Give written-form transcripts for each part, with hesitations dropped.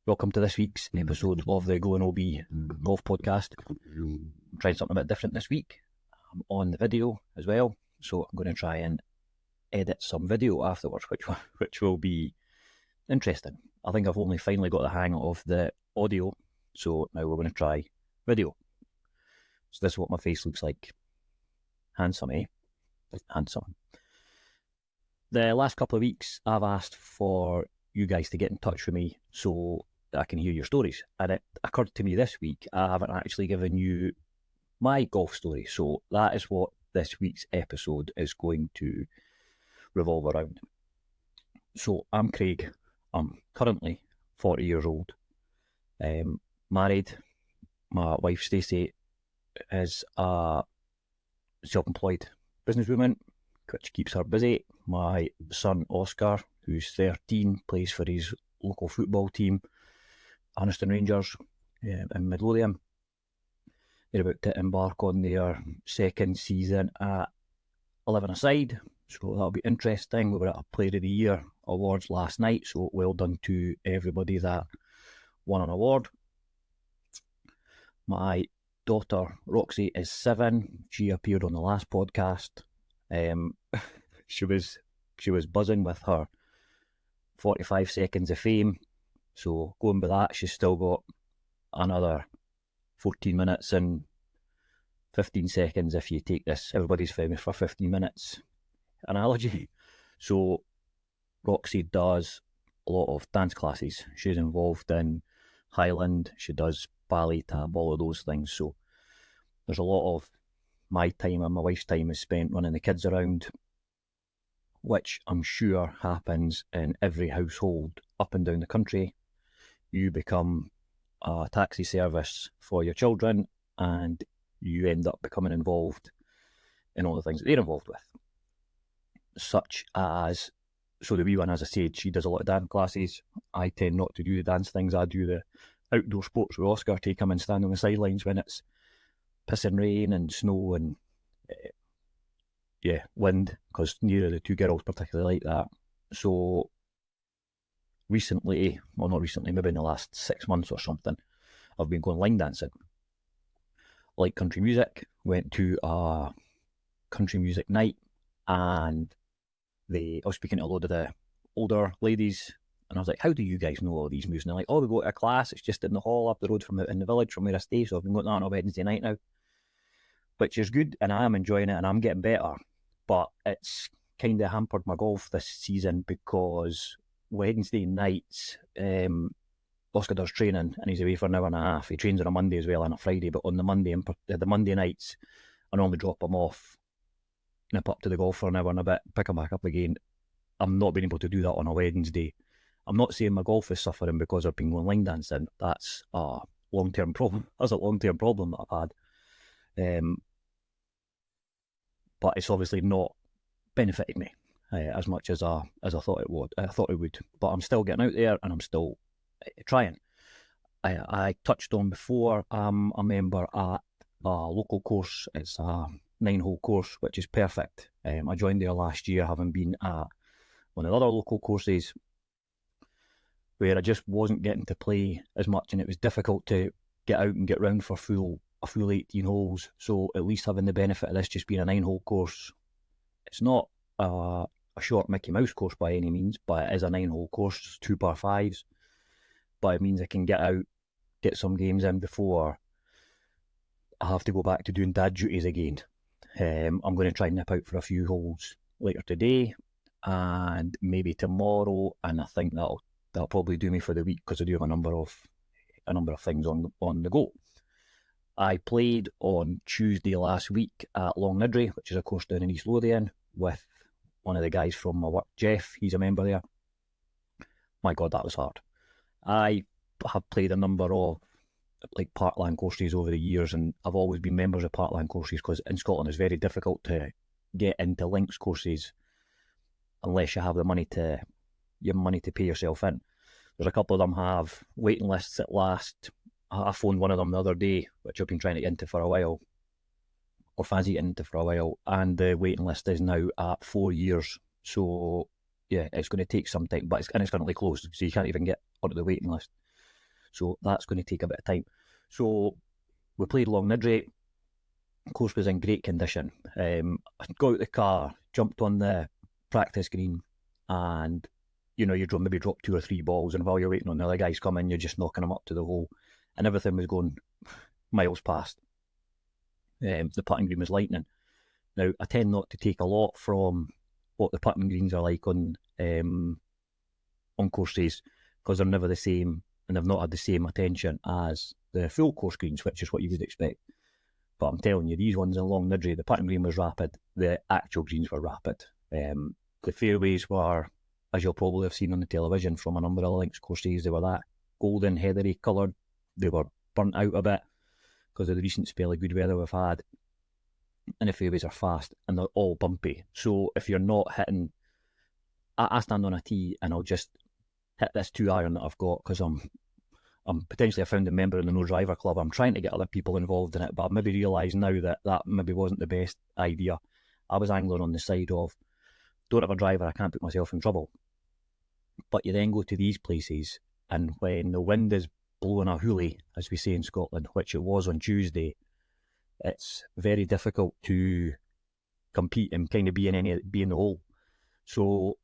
Welcome to this week's episode of the Go and OB Golf Podcast. I'm trying something a bit different this week. I'm on the video as well, so I'm going to try and edit some video afterwards, which will be interesting. I think I've only finally got the hang of the audio, so now we're going to try video. So this is what my face looks like. Handsome, eh? Handsome. The last couple of weeks, I've asked for you guys to get in touch with me so that I can hear your stories. And it occurred to me this week, I haven't actually given you my golf story. So that is what this week's episode is going to revolve around. So I'm Craig. I'm currently 40 years old. Married. My wife Stacey is a self-employed businesswoman, which keeps her busy. My son Oscar, who's 13, plays for his local football team, Anniston Rangers, in Midlothian. They're about to embark on their second season at 11-a-side, so that'll be interesting. We were at a Player of the Year awards last night, so well done to everybody that won an award. My daughter Roxy is 7. She appeared on the last podcast. She was buzzing with her 45 seconds of fame. So going by that, she's still got another 14 minutes and 15 seconds if you take this everybody's famous for 15 minutes analogy. So Roxy does a lot of dance classes. She's involved in Highland. She does ballet, tap, all of those things. So there's a lot of my time and my wife's time is spent running the kids around, which I'm sure happens in every household up and down the country. You become a taxi service for your children and you end up becoming involved in all the things that they're involved with. Such as, so the wee one, as I said, she does a lot of dance classes. I tend not to do the dance things. I do the outdoor sports with Oscar, take him and stand on the sidelines when it's pissing rain and snow and wind, because neither of the two girls particularly like that. So recently, well not recently, maybe in the last 6 months or something, I've been going line dancing. Like country music, went to a country music night and I was speaking to a load of the older ladies and I was like, how do you guys know all these moves? And they're like, oh, we go to a class, it's just in the hall up the road from in the village from where I stay, so I've been going to that on a Wednesday night now, which is good and I am enjoying it and I'm getting better. But it's kind of hampered my golf this season because Wednesday nights, Oscar does training and he's away for an hour and a half. He trains on a Monday as well and a Friday, but on the Monday nights, I normally drop him off, nip up to the golf for an hour and a bit, pick him back up again. I'm not being able to do that on a Wednesday. I'm not saying my golf is suffering because I've been going line dancing. That's a long-term problem. That's a long-term problem that I've had. But it's obviously not benefited me as much as I thought it would. But I'm still getting out there and I'm still trying. I touched on before, I'm a member at a local course. It's a 9-hole course, which is perfect. I joined there last year, having been at one of the other local courses where I just wasn't getting to play as much and it was difficult to get out and get round for a full 18 holes. So at least having the benefit of this just being a 9-hole course, it's not a short Mickey Mouse course by any means, but it is a 9-hole course, 2 par 5s. But it means I can get out, get some games in before I have to go back to doing dad duties again. I'm going to try and nip out for a few holes later today and maybe tomorrow, and I think that'll probably do me for the week because I do have a number of things on the go. I played on Tuesday last week at Longnidry, which is a course down in East Lothian, with one of the guys from my work, Jeff. He's a member there. My God, that was hard. I have played a number of like parkland courses over the years, and I've always been members of parkland courses because in Scotland it's very difficult to get into links courses unless you have the money to pay yourself in. There's a couple of them have waiting lists at last. I phoned one of them the other day, which I've been trying to get into for a while, or fancy getting into for a while, and the waiting list is now at 4 years. So yeah, it's going to take some time, but it's currently closed, so you can't even get onto the waiting list. So that's going to take a bit of time. So we played Long Nidre. Course was in great condition. I got out the car, jumped on the practice green, and you maybe drop 2 or 3 balls, and while you're waiting on the other guys coming, you're just knocking them up to the hole, and everything was going miles past. The putting green was lightning. Now, I tend not to take a lot from what the putting greens are like on courses, because they're never the same, and they've not had the same attention as the full course greens, which is what you would expect. But I'm telling you, these ones in Long Nidre, the putting green was rapid, the actual greens were rapid. The fairways were, as you'll probably have seen on the television from a number of links courses, they were that golden, heathery coloured. They were burnt out a bit because of the recent spell of good weather we've had. And the fairways are fast, and they're all bumpy. So if you're not hitting, I stand on a tee and I'll just hit this 2-iron that I've got, because I'm potentially a founding member in the No Driver Club. I'm trying to get other people involved in it, but I maybe realise now that maybe wasn't the best idea. I was angling on the side of, don't have a driver, I can't put myself in trouble. But you then go to these places, and when the wind is blowing a hoolie, as we say in Scotland, which it was on Tuesday, it's very difficult to compete and kind of be in the hole. So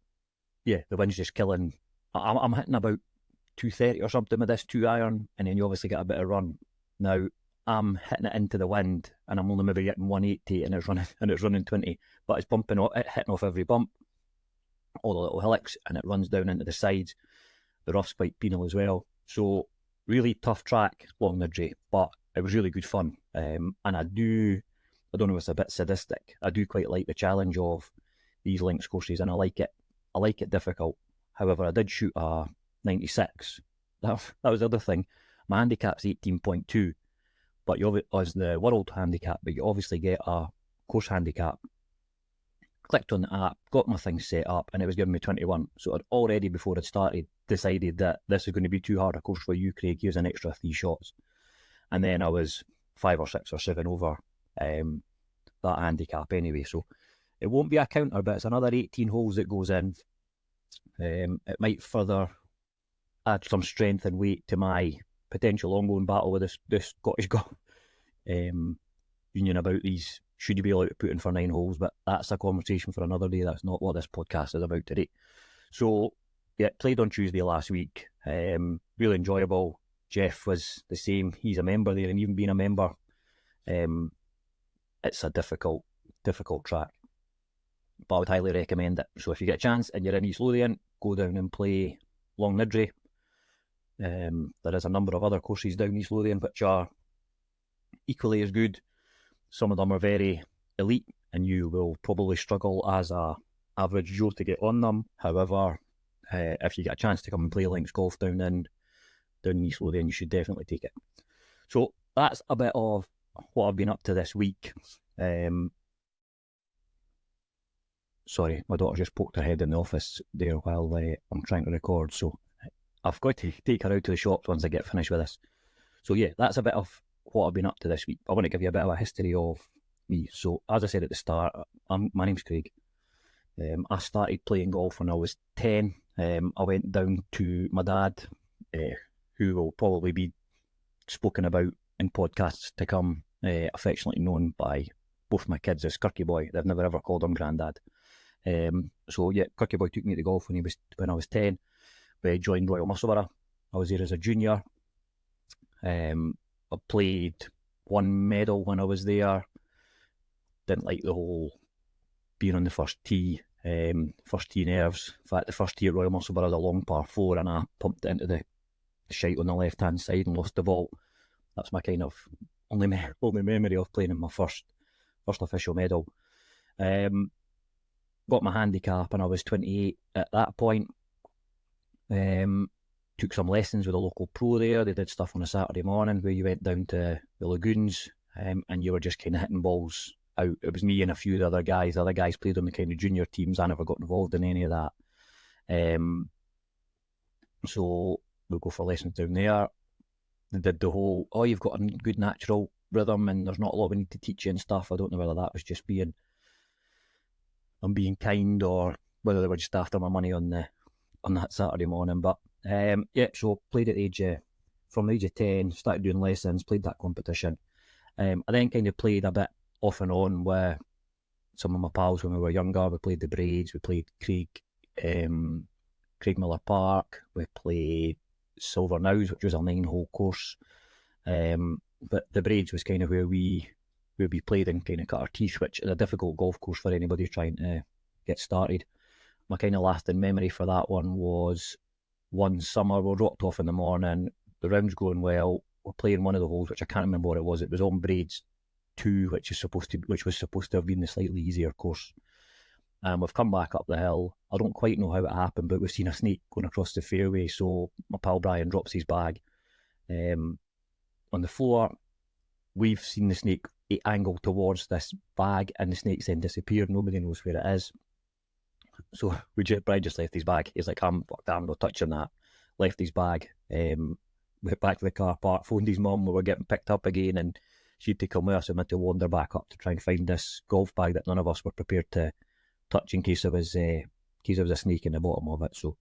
yeah, the wind's just killing. I'm hitting about 230 or something with this 2-iron, and then you obviously get a bit of run. Now I'm hitting it into the wind, and I'm only maybe getting 180, and it's running 20, but it's bumping, hitting off every bump, all the little hillocks, and it runs down into the sides. The rough's quite penal as well. So really tough track, Long Nidre, but it was really good fun. And I don't know if it's a bit sadistic, I do quite like the challenge of these links courses, and I like it difficult. However, I did shoot a 96. That was the other thing. My handicap's 18.2, but as the world handicap, but you obviously get a course handicap. Clicked on the app, got my thing set up, and it was giving me 21. So I'd already, before I'd started, decided that this is going to be too hard a course for you, Craig. Here's an extra 3 shots. And then I was 5 or 6 or 7 over that handicap anyway. So it won't be a counter, but it's another 18 holes that goes in. It might further add some strength and weight to my potential ongoing battle with the Scottish Golf Union about these. Should you be allowed to put in for 9 holes? But that's a conversation for another day. That's not what this podcast is about today. So yeah, played on Tuesday last week. Really enjoyable. Jeff was the same. He's a member there, and even being a member, it's a difficult track. But I would highly recommend it. So if you get a chance and you're in East Lothian, go down and play Long Nidre. There is a number of other courses down East Lothian which are equally as good. Some of them are very elite, and you will probably struggle as a average Joe to get on them. However, if you get a chance to come and play links golf down East Lothian, you should definitely take it. So that's a bit of what I've been up to this week. Sorry, my daughter just poked her head in the office there while I'm trying to record, so I've got to take her out to the shops once I get finished with this. So yeah, that's a bit of what I've been up to this week. I want to give you a bit of a history of me. So as I said at the start, my name's Craig. I started playing golf when I was 10. I went down to my dad, who will probably be spoken about in podcasts to come, affectionately known by both my kids as Kirky Boy. They've never ever called him Grandad. So yeah, Kirky Boy took me to golf when I was 10. We joined Royal Musselburgh. I was there as a junior. I played 1 medal when I was there. Didn't like the whole being on the first tee nerves. In fact, the first tee at Royal Musselburgh was a long par 4, and I pumped it into the shite on the left hand side and lost the ball. That's my kind of only memory of playing in my first official medal. Got my handicap, and I was 28 at that point. Took some lessons with a local pro there. They did stuff on a Saturday morning where you went down to the lagoons, and you were just kind of hitting balls out. It was me and a few of the other guys. The other guys played on the kind of junior teams. I never got involved in any of that. So we'll go for lessons down there. They did the whole, you've got a good natural rhythm and there's not a lot we need to teach you and stuff. I don't know whether that was just being kind, or whether they were just after my money on that Saturday morning. But yeah, so played at the age of from the age of 10, started doing lessons, played that competition. I then kind of played a bit off and on with some of my pals when we were younger. We played the Braids, we played Craig Miller Park, we played Silver Nows, which was a 9-hole course. But the Braids was kind of where we played and kind of cut our teeth, which is a difficult golf course for anybody trying to get started. My kind of lasting memory for that one was one summer we dropped off in the morning, the round's going well, we're playing one of the holes, which I can't remember what it was. It was on Braids 2, which was supposed to have been the slightly easier course. We've come back up the hill. I don't quite know how it happened, but we've seen a snake going across the fairway. So my pal Brian drops his bag on the floor. We've seen the snake angle towards this bag, and the snake's then disappeared. Nobody knows where it is. So Brian just left his bag. He's like, I'm not touching that. Left his bag. Went back to the car park, phoned his mum. We were getting picked up again, and she'd to come with us, and we had to wander back up to try and find this golf bag that none of us were prepared to touch in case there was a snake in the bottom of it. So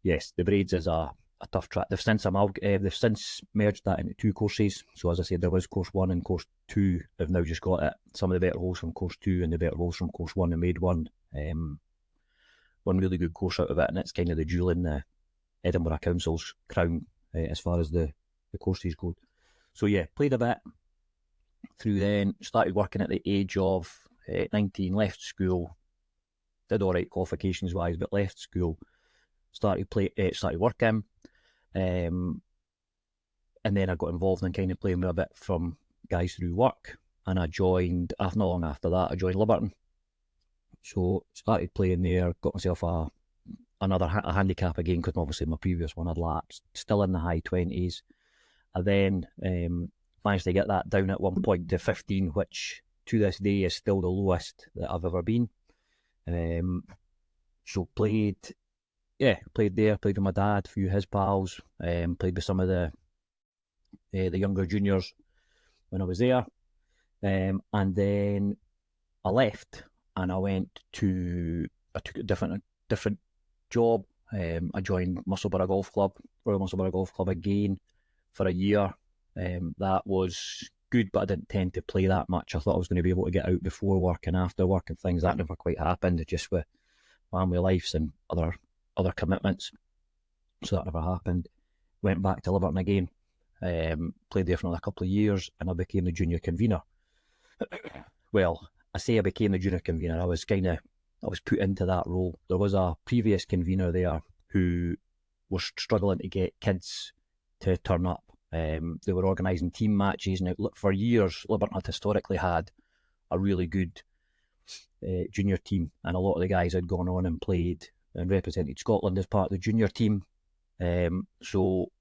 yes, the Braids is a tough track. They've since merged that into 2 courses. So as I said, there was course 1 and course 2. They've now just got it. Some of the better holes from course 2 and the better holes from course 1, and made one really good course out of it, and it's kind of the jewel in the Edinburgh Council's crown as far as the courses go. So yeah, played a bit through then, started working at the age of 19, left school, did all right qualifications wise, but left school, started working, and then I got involved in kind of playing with a bit from guys through work, and I joined, not long after that, I joined Liberton. So started playing there, got myself a handicap again, because obviously my previous one had lapsed, still in the high 20s. I then managed to get that down at one point to 15, which to this day is still the lowest that I've ever been. So played there, played with my dad, a few of his pals, played with some of the younger juniors when I was there, and then I left and I took a different job. I joined Musselburgh Golf Club, Royal Musselburgh Golf Club again for a year. That was good, but I didn't tend to play that much. I thought I was going to be able to get out before work and after work and things. That never quite happened, just with family lives and other commitments. So that never happened. Went back to Liberton again, played there for another couple of years, and I became the junior convener. Well, I say I became the junior convener. I was put into that role. There was a previous convener there who was struggling to get kids to turn up. They were organising team matches, and for years Liberton had historically had a really good junior team, and a lot of the guys had gone on and played and represented Scotland as part of the junior team. So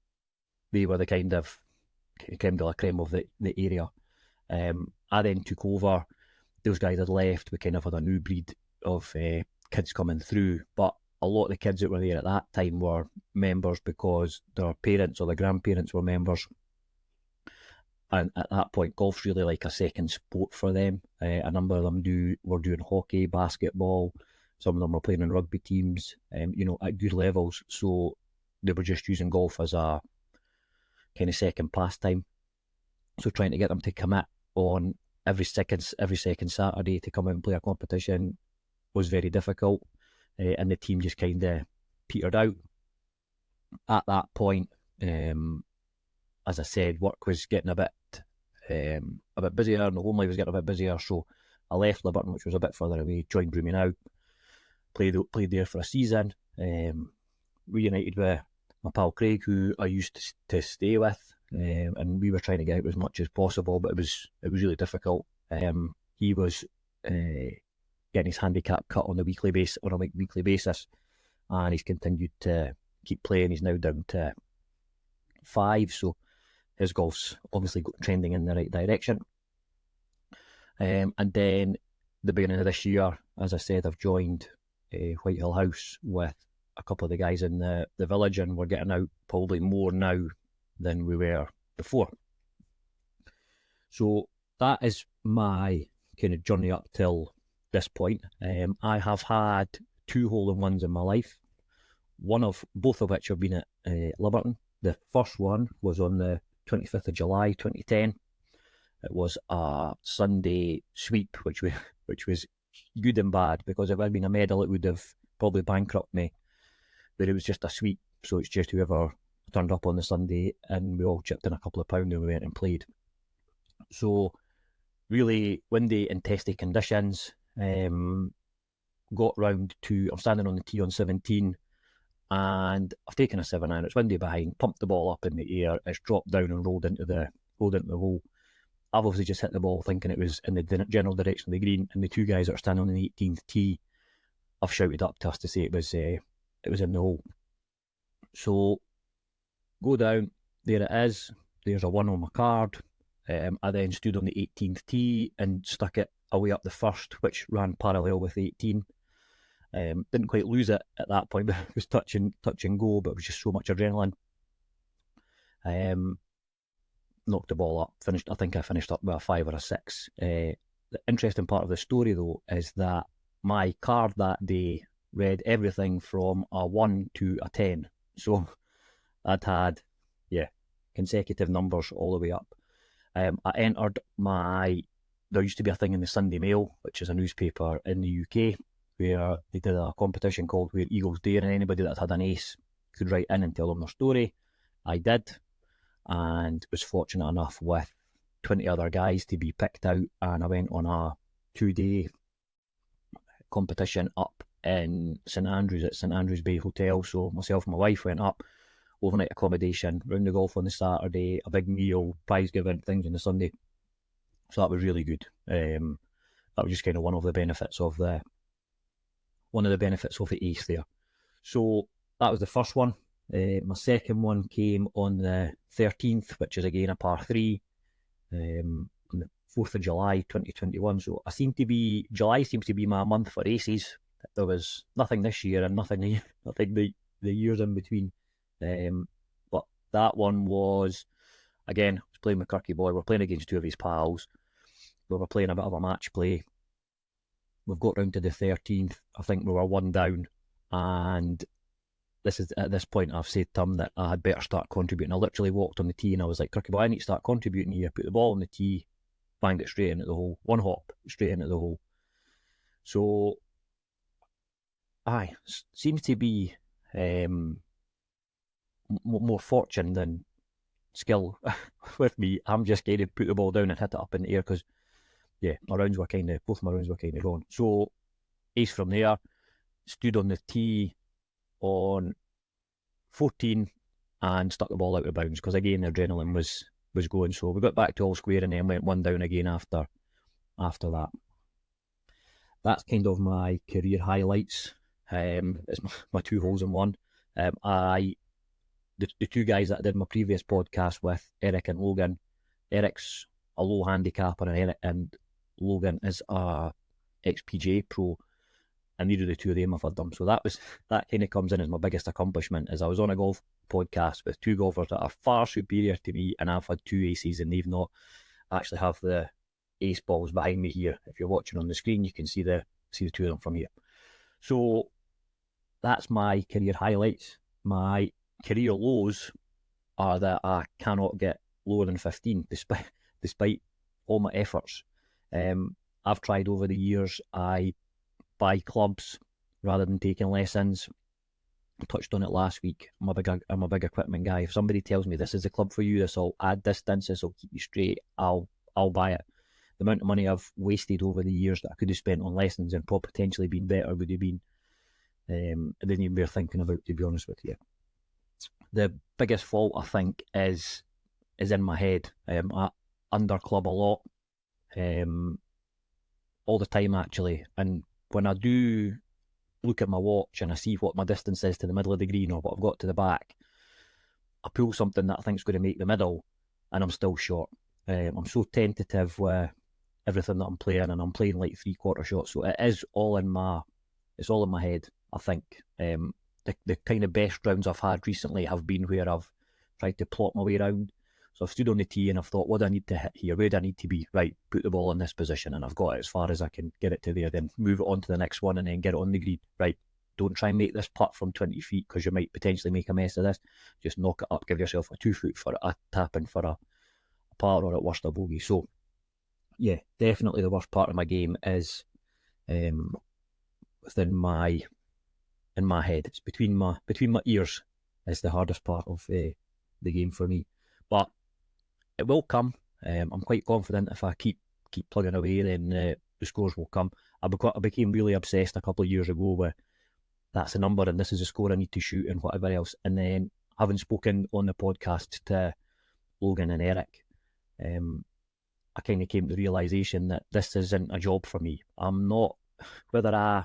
they were the kind of creme de la creme of the area. I then took over. Those guys had left. We kind of had a new breed of kids coming through, but a lot of the kids that were there at that time were members because their parents or their grandparents were members, and at that point golf's really like a second sport for them. A number of them were doing hockey, basketball, some of them were playing in rugby teams, at good levels, so they were just using golf as a kind of second pastime. So trying to get them to commit on every second Saturday to come out and play a competition was very difficult, and the team just kind of petered out. At that point, as I said, work was getting a bit busier, and the home life was getting a bit busier, so I left Liberton, which was a bit further away, joined Broomie Now, played there for a season, reunited with my pal Craig, who I used to stay with, and we were trying to get out as much as possible, but it was really difficult. He was getting his handicap cut on a weekly basis, and he's continued to keep playing. He's now down to 5, so his golf's obviously trending in the right direction. And then the beginning of this year, as I said, I've joined Whitehill House with a couple of the guys in the village, and we're getting out probably more now than we were before. So that is my kind of journey up till this point. I have had 2 hole-in-ones in my life, both of which have been at Liberton. The first one was on the 25th of July 2010. It was a Sunday sweep, which was good and bad, because if it had been a medal, it would have probably bankrupted me. But it was just a sweep, so it's just whoever turned up on the Sunday, and we all chipped in a couple of pounds and we went and played. So really windy and testy conditions. Got round to, I'm standing on the tee on 17, and I've taken a 7-iron. It's windy behind, pumped the ball up in the air. It's dropped down and rolled into the hole. I've obviously just hit the ball thinking it was in the general direction of the green, and the two guys that are standing on the 18th tee, I've shouted up to us to say it was in the hole. So go down, there it is. There's a 1 on my card. I then stood on the 18th tee and stuck it away up the first, which ran parallel with 18. Didn't quite lose it at that point, but it was touch and go, but it was just so much adrenaline. Knocked the ball up, I think I finished up with a 5 or a 6. The interesting part of the story, though, is that my card that day read everything from a 1 to a 10. So I'd had, consecutive numbers all the way up. I entered there used to be a thing in the Sunday Mail, which is a newspaper in the UK, where they did a competition called Where Eagles Dare, and anybody that had an ace could write in and tell them their story. I did, and was fortunate enough with 20 other guys to be picked out, and I went on a 2-day competition up in St Andrews at St Andrews Bay Hotel. So myself and my wife went up, overnight accommodation, round the golf on the Saturday, a big meal, prize giving, things on the Sunday. So that was really good. That was just kind of one of the benefits of the ace there. So that was the first one. My second one came on the 13th, which is again a par 3, on the 4th of July 2021. So July seems to be my month for aces. There was nothing this year and nothing the years in between. But that one was, again, I was playing with Kirky Boy. We're playing against two of his pals. We were playing a bit of a match play. We've got round to the 13th. I think we were 1 down, and at this point I've said to him that I had better start contributing. I literally walked on the tee and I was like, Kirky Boy, I need to start contributing here. Put the ball on the tee, banged it straight into the hole. 1 hop, straight into the hole. So, seems to be more fortune than skill with me. I'm just going to put the ball down and hit it up in the air, because both my rounds were kind of gone. So ace from there, stood on the tee on 14 and stuck the ball out of bounds, because again the adrenaline was going. So we got back to all square and then went 1 down again after that. That's kind of my career highlights. It's my 2 holes in 1. The 2 guys that I did my previous podcast with, Eric and Logan. Eric's a low handicapper and Logan is a ex-PGA pro, and neither of the 2 of them have had them. So that kind of comes in as my biggest accomplishment, is I was on a golf podcast with 2 golfers that are far superior to me, and I've had 2 aces, and they've not actually have the ace balls behind me here. If you're watching on the screen, you can see the 2 of them from here. So that's my career highlights. My career lows are that I cannot get lower than 15 despite all my efforts. I've tried over the years. I buy clubs rather than taking lessons. I touched on it last week. I'm a big equipment guy. If somebody tells me this is the club for you, this will add distance, this will keep you straight, I'll buy it. The amount of money I've wasted over the years that I could have spent on lessons and potentially been better would have been, I didn't even bear thinking about, to be honest with you. The biggest fault, I think, is in my head. I underclub a lot, all the time actually, and when I do look at my watch and I see what my distance is to the middle of the green or what I've got to the back, I pull something that I think is going to make the middle and I'm still short. I'm so tentative with everything that I'm playing, and I'm playing like 3/4 shots, so it's all in my head, I think. The kind of best rounds I've had recently have been where I've tried to plot my way around. So I've stood on the tee and I've thought, what do I need to hit here? Where do I need to be? Right, put the ball in this position, and I've got it as far as I can get it to there, then move it on to the next one and then get it on the green. Right, don't try and make this putt from 20 feet because you might potentially make a mess of this. Just knock it up, give yourself a 2 foot for a tapping for a par, or at worst a bogey. So yeah, definitely the worst part of my game is within in my head. It's between my ears is the hardest part of the game for me. But it will come. I'm quite confident if I keep plugging away, then the scores will come. I became really obsessed a couple of years ago with that's the number and this is the score I need to shoot and whatever else. And then having spoken on the podcast to Logan and Eric, I kind of came to the realisation that this isn't a job for me. I'm not, whether I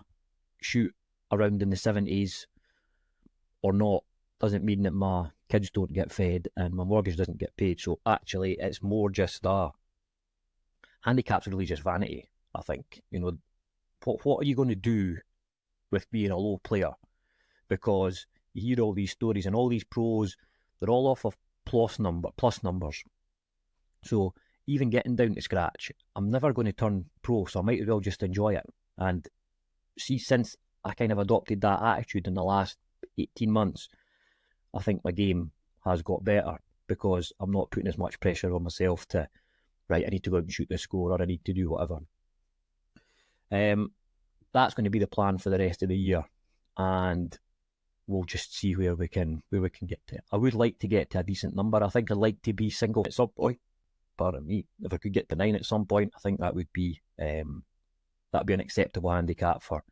shoot around in the 70s or not, doesn't mean that my kids don't get fed and my mortgage doesn't get paid. So actually, it's more just handicap's really just vanity, I think. You know, what are you going to do with being a low player? Because you hear all these stories and all these pros, they're all off of plus numbers. So even getting down to scratch, I'm never going to turn pro, so I might as well just enjoy it. And see, since I kind of adopted that attitude in the last 18 months, I think my game has got better because I'm not putting as much pressure on myself to, right, I need to go out and shoot this score or I need to do whatever. That's going to be the plan for the rest of the year, and we'll just see where we can get to. I would like to get to a decent number. I think I'd like to be single at some point. Pardon me. If I could get to 9 at some point, I think that would be an acceptable handicap for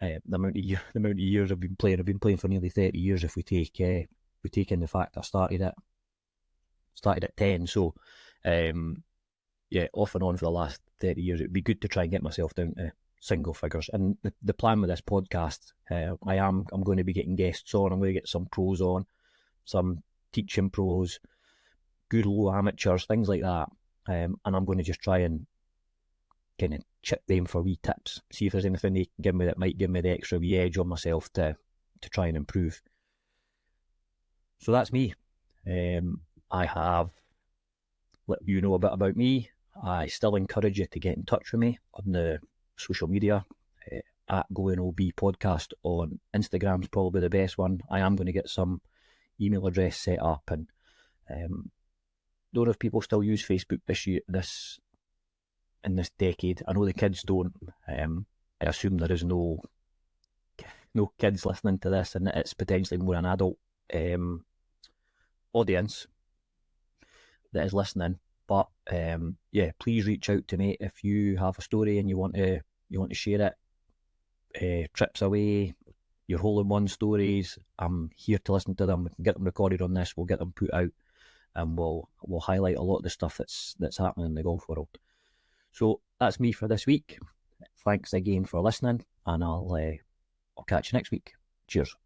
the amount of years I've been playing. I've been playing for nearly 30 years. If we take in the fact I started at 10, so off and on for the last 30 years, it'd be good to try and get myself down to single figures. And the plan with this podcast, I'm going to be getting guests on. I'm going to get some pros on, some teaching pros, good low amateurs, things like that. And I'm going to just try and kind of chip them for wee tips, see if there's anything they can give me that might give me the extra wee edge on myself to try and improve. So that's me. I have let you know a bit about me. I still encourage you to get in touch with me on the social media. At Going OB Podcast on Instagram's probably the best one. I am going to get some email address set up, and don't know if people still use Facebook in this decade. I know the kids don't. I assume there is no kids listening to this, and it's potentially more an adult audience that is listening. But please reach out to me if you have a story and you want to share it. Trips away, your hole-in-one stories. I'm here to listen to them. We can get them recorded on this. We'll get them put out, and we'll highlight a lot of the stuff that's happening in the golf world. So that's me for this week. Thanks again for listening, and I'll catch you next week. Cheers.